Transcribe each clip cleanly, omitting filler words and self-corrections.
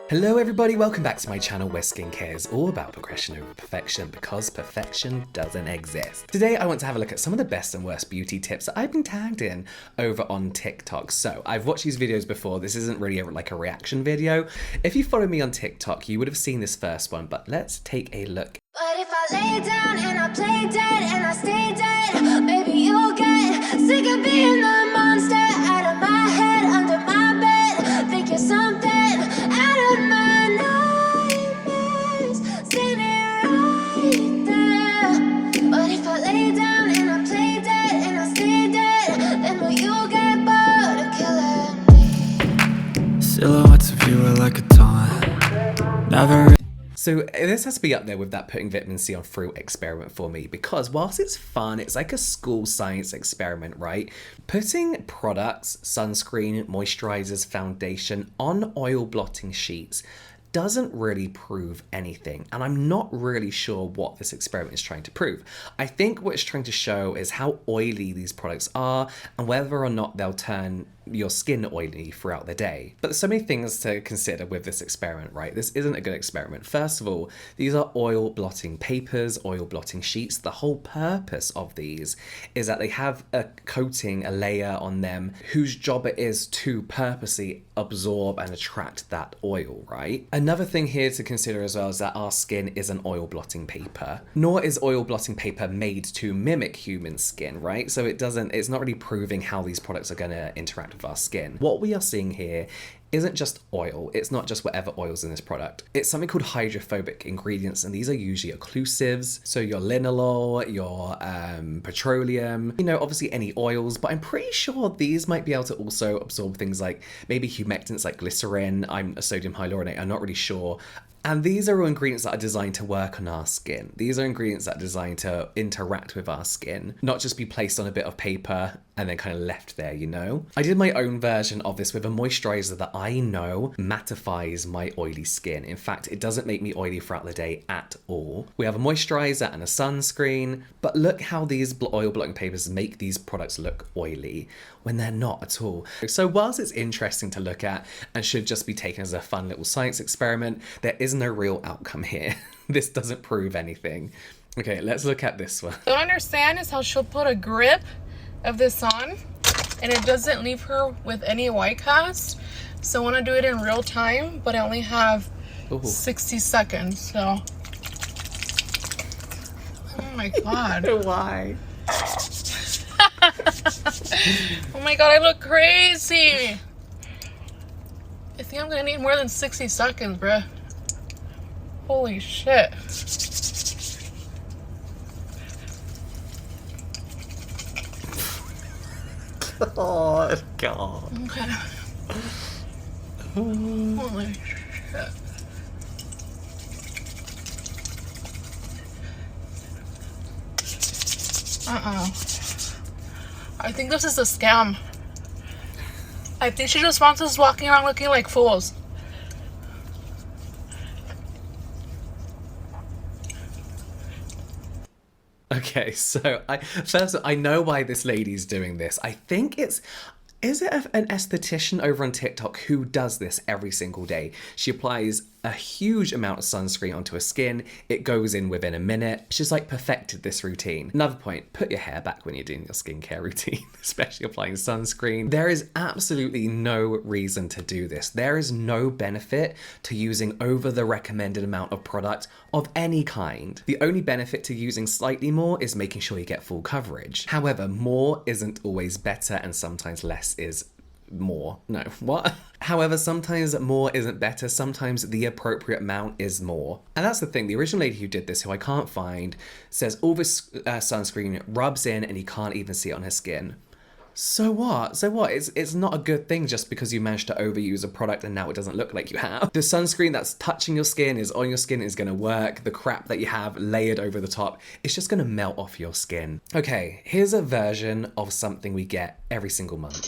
Hello everybody, welcome back to my channel where skincare is all about progression over perfection because perfection doesn't exist. Today I want to have a look at some of the best and worst beauty tips that I've been tagged in over on TikTok. So I've watched these videos before, this isn't really like a reaction video. If you follow me on TikTok, you would have seen this first one, but let's take a look. But if I lay down and I play dead and I stay dead, maybe you'll get sick of being the monster out of my head, under my bed. Think you're something out of my nightmares, seen it right there. But if I lay down and I play dead and I stay dead, then will you get bored of killing me? Silhouettes of you are like a taunt. Never. So this has to be up there with that putting vitamin C on fruit experiment for me, because whilst it's fun, it's like a school science experiment, right? Putting products, sunscreen, moisturizers, foundation on oil blotting sheets doesn't really prove anything, and I'm not really sure what this experiment is trying to prove. I think what it's trying to show is how oily these products are and whether or not they'll turn your skin oily throughout the day. But there's so many things to consider with this experiment, right? This isn't a good experiment. First of all, these are oil blotting papers, oil blotting sheets. The whole purpose of these is that they have a coating, a layer on them whose job it is to purposely absorb and attract that oil, right? Another thing here to consider as well is that our skin isn't oil blotting paper, nor is oil blotting paper made to mimic human skin, right? So it's not really proving how these products are going to interact with our skin. What we are seeing here isn't just oil, it's not just whatever oil's in this product. It's something called hydrophobic ingredients, and these are usually occlusives. So your linalool, your petroleum, obviously any oils, but I'm pretty sure these might be able to also absorb things like maybe humectants like glycerin, sodium hyaluronate, I'm not really sure. And these are all ingredients that are designed to work on our skin. These are ingredients that are designed to interact with our skin, not just be placed on a bit of paper and then kind of left there, I did my own version of this with a moisturizer that I know mattifies my oily skin. In fact, it doesn't make me oily throughout the day at all. We have a moisturizer and a sunscreen, but look how these oil blotting papers make these products look oily when they're not at all. So whilst it's interesting to look at and should just be taken as a fun little science experiment, there is no real outcome here. This doesn't prove anything. Okay, let's look at this one. What I don't understand is how she'll put a grip of this on and it doesn't leave her with any white cast. So I want to do it in real time, but I only have 60 seconds, so. Oh my God. Why? Oh my God, I look crazy. I think I'm gonna need more than 60 seconds, bruh. Holy shit. Oh, God. Okay. Holy shit. I think this is a scam. I think she just wants us walking around looking like fools. Okay, so I know why this lady's doing this. I think is it an esthetician over on TikTok who does this every single day? She applies a huge amount of sunscreen onto her skin. It goes in within a minute. She's like perfected this routine. Another point, put your hair back when you're doing your skincare routine, especially applying sunscreen. There is absolutely no reason to do this. There is no benefit to using over the recommended amount of product of any kind. The only benefit to using slightly more is making sure you get full coverage. However, more isn't always better, and sometimes less is more. No, what? However, sometimes more isn't better. Sometimes the appropriate amount is more. And that's the thing. The original lady who did this, who I can't find, says all this sunscreen rubs in and you can't even see it on her skin. So what? It's not a good thing just because you managed to overuse a product and now it doesn't look like you have. The sunscreen that's touching your skin, is on your skin, is gonna work. The crap that you have layered over the top, it's just gonna melt off your skin. Okay, here's a version of something we get every single month.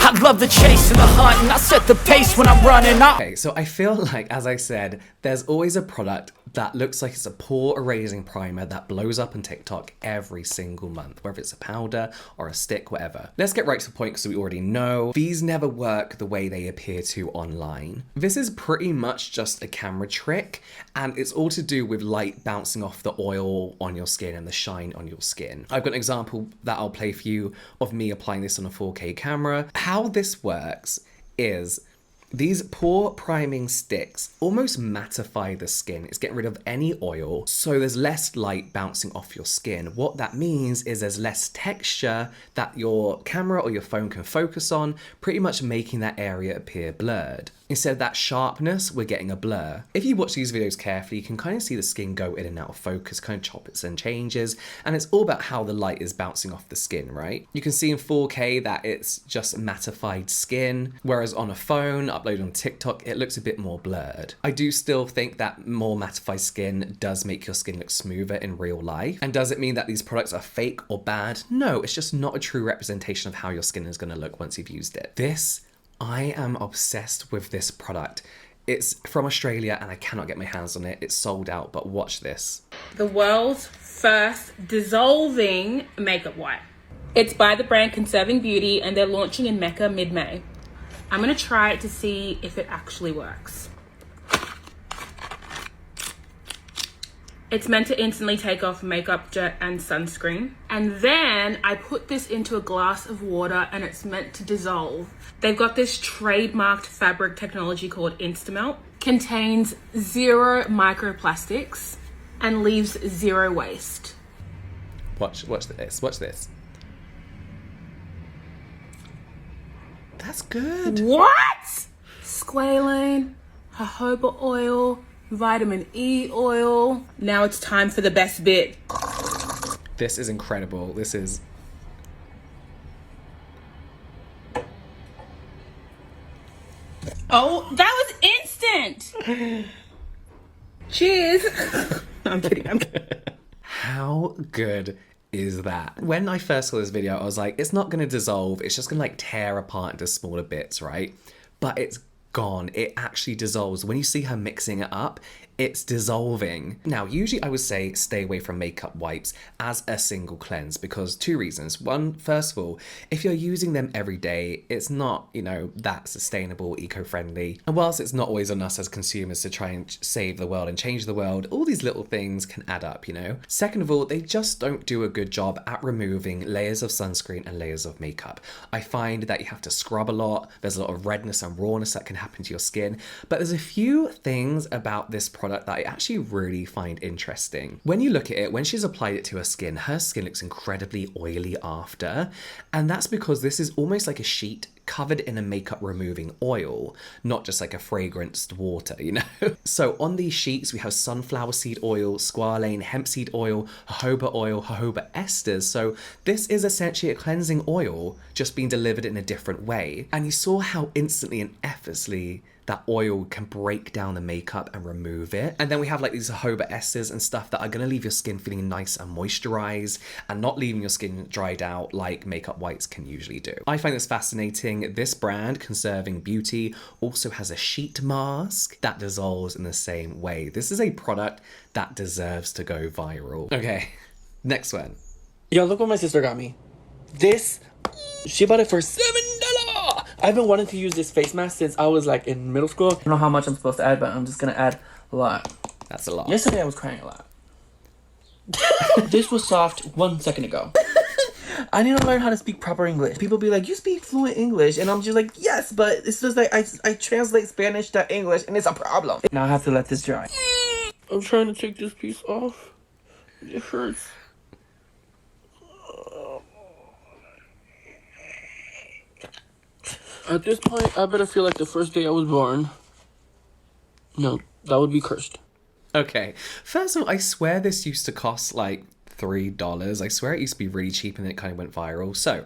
I love the chase and the hunt, I set the pace when I'm running out. Okay, so I feel like, as I said, there's always a product that looks like it's a pore erasing primer that blows up on TikTok every single month, whether it's a powder or a stick, whatever. Let's get right to the point because we already know these never work the way they appear to online. This is pretty much just a camera trick, and it's all to do with light bouncing off the oil on your skin and the shine on your skin. I've got an example that I'll play for you of me applying this on a 4K camera. How this works is these pore priming sticks almost mattify the skin. It's getting rid of any oil, so there's less light bouncing off your skin. What that means is there's less texture that your camera or your phone can focus on, pretty much making that area appear blurred. Instead of that sharpness, we're getting a blur. If you watch these videos carefully, you can kind of see the skin go in and out of focus, kind of chops and changes, and it's all about how the light is bouncing off the skin, right? You can see in 4K that it's just mattified skin, whereas on a phone, uploaded on TikTok, it looks a bit more blurred. I do still think that more mattified skin does make your skin look smoother in real life. And does it mean that these products are fake or bad? No, it's just not a true representation of how your skin is going to look once you've used it. I am obsessed with this product. It's from Australia and I cannot get my hands on it. It's sold out, but watch this. The world's first dissolving makeup wipe. It's by the brand Conserving Beauty and they're launching in Mecca mid-May. I'm going to try it to see if it actually works. It's meant to instantly take off makeup, dirt, and sunscreen. And then I put this into a glass of water and it's meant to dissolve. They've got this trademarked fabric technology called Instamelt. Contains 0 microplastics and leaves 0 waste. Watch this. That's good. What? Squalane, jojoba oil, vitamin E oil. Now it's time for the best bit. This is incredible. This is... Oh, that was instant. Cheers. I'm kidding. How good is that? When I first saw this video, I was like, it's not going to dissolve. It's just going to like tear apart into smaller bits, right? But it's gone. It actually dissolves. When you see her mixing it up, it's dissolving. Now, usually I would say stay away from makeup wipes as a single cleanse because 2 reasons. One, first of all, if you're using them every day, it's not, that sustainable, eco-friendly. And whilst it's not always on us as consumers to try and save the world and change the world, all these little things can add up, Second of all, they just don't do a good job at removing layers of sunscreen and layers of makeup. I find that you have to scrub a lot. There's a lot of redness and rawness that can happen to your skin. But there's a few things about this product that I actually really find interesting. When you look at it, when she's applied it to her skin looks incredibly oily after. And that's because this is almost like a sheet covered in a makeup removing oil, not just like a fragranced water, So on these sheets, we have sunflower seed oil, squalane, hemp seed oil, jojoba esters. So this is essentially a cleansing oil just being delivered in a different way. And you saw how instantly and effortlessly that oil can break down the makeup and remove it. And then we have like these jojoba esters and stuff that are gonna leave your skin feeling nice and moisturized and not leaving your skin dried out like makeup wipes can usually do. I find this fascinating. This brand, Conserving Beauty, also has a sheet mask that dissolves in the same way. This is a product that deserves to go viral. Okay, next one. Yo, look what my sister got me. She bought it for $7. I've been wanting to use this face mask since I was like in middle school. I don't know how much I'm supposed to add, but I'm just gonna add a lot. That's a lot. Yesterday I was crying a lot. This was soft 1 second ago. I need to learn how to speak proper English. People be like, you speak fluent English. And I'm just like, yes, but it's just like I translate Spanish to English and it's a problem. Now I have to let this dry. I'm trying to take this piece off. It hurts. At this point, I better feel like the first day I was born. No, that would be cursed. Okay, first of all, I swear this used to cost like $3. I swear it used to be really cheap and then it kind of went viral. So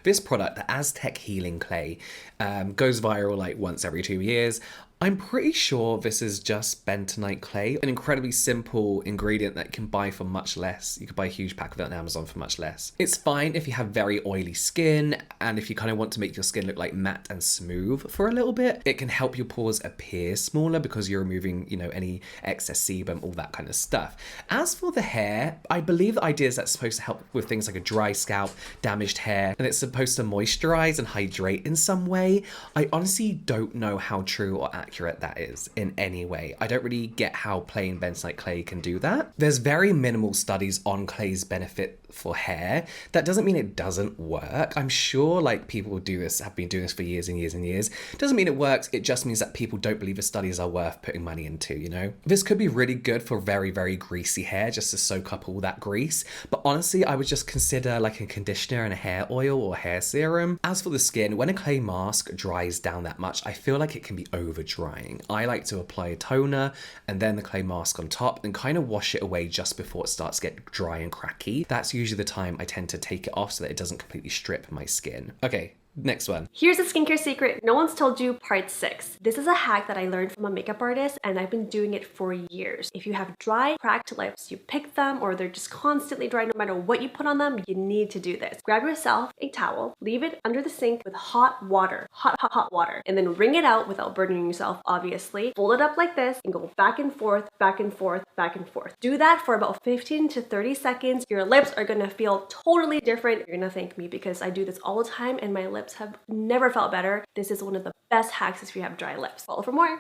this product, the Aztec Healing Clay, goes viral like once every 2 years. I'm pretty sure this is just bentonite clay, an incredibly simple ingredient that you can buy for much less. You could buy a huge pack of it on Amazon for much less. It's fine if you have very oily skin and if you kind of want to make your skin look like matte and smooth for a little bit. It can help your pores appear smaller because you're removing, you know, any excess sebum, all that kind of stuff. As for the hair, I believe the idea is that's supposed to help with things like a dry scalp, damaged hair, and it's supposed to moisturize and hydrate in some way. I honestly don't know how true or accurate that is in any way. I don't really get how plain bentonite clay can do that. There's very minimal studies on clay's benefit for hair. That doesn't mean it doesn't work. I'm sure like people who do this have been doing this for years and years and years. Doesn't mean it works. It just means that people don't believe the studies are worth putting money into, you know? This could be really good for very, very greasy hair just to soak up all that grease. But honestly, I would just consider like a conditioner and a hair oil or hair serum. As for the skin, when a clay mask dries down that much, I feel like it can be over drying. I like to apply a toner and then the clay mask on top and kind of wash it away just before it starts to get dry and cracky. That's usually the time I tend to take it off so that it doesn't completely strip my skin. Okay, next one. Here's a skincare secret no one's told you, part 6. This is a hack that I learned from a makeup artist and I've been doing it for years. If you have dry, cracked lips, you pick them or they're just constantly dry no matter what you put on them, you need to do this. Grab yourself a towel, leave it under the sink with hot water, hot water, and then wring it out without burning yourself, obviously. Fold it up like this and go back and forth, back and forth, back and forth. Do that for about 15 to 30 seconds. Your lips are gonna feel totally different. You're gonna thank me because I do this all the time and my lips have never felt better. This is one of the best hacks if you have dry lips. Follow for more.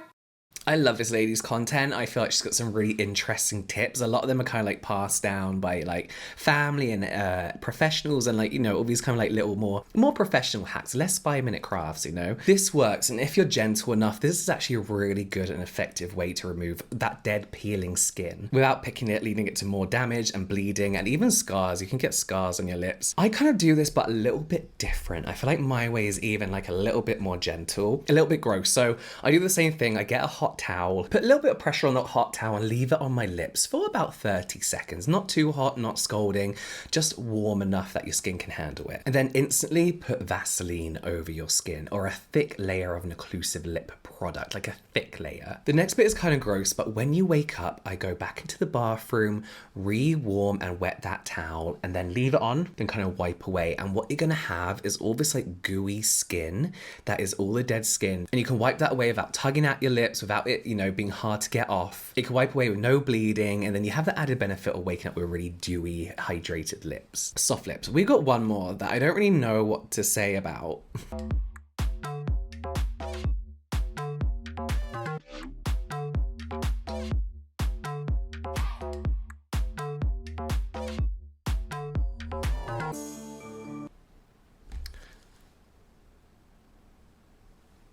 I love this lady's content. I feel like she's got some really interesting tips. A lot of them are kind of like passed down by like family and professionals and like, you know, all these kind of like little more professional hacks, less 5-minute crafts, you know. This works, and if you're gentle enough, this is actually a really good and effective way to remove that dead peeling skin without picking it, leading it to more damage and bleeding and even scars. You can get scars on your lips. I kind of do this but a little bit different. I feel like my way is even like a little bit more gentle, a little bit gross. So I do the same thing. I get a hot towel, put a little bit of pressure on that hot towel and leave it on my lips for about 30 seconds. Not too hot, not scalding, just warm enough that your skin can handle it. And then instantly put Vaseline over your skin or a thick layer of an occlusive lip product, like a thick layer. The next bit is kind of gross, but when you wake up, I go back into the bathroom, re-warm and wet that towel and then leave it on, then kind of wipe away. And what you're gonna have is all this like gooey skin that is all the dead skin. And you can wipe that away without tugging at your lips, without it, you know, being hard to get off. You can wipe away with no bleeding, and then you have the added benefit of waking up with really dewy, hydrated lips. Soft lips. We've got one more that I don't really know what to say about.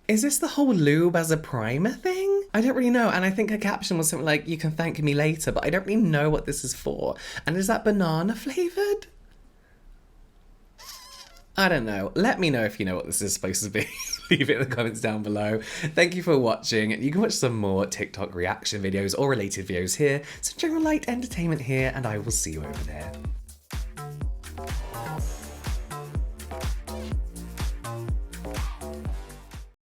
Is this the whole lube as a primer thing? I don't really know. And I think her caption was something like, you can thank me later, but I don't really know what this is for. And is that banana flavored? I don't know. Let me know if you know what this is supposed to be. Leave it in the comments down below. Thank you for watching. You can watch some more TikTok reaction videos or related videos here. Some general light entertainment here, and I will see you over there.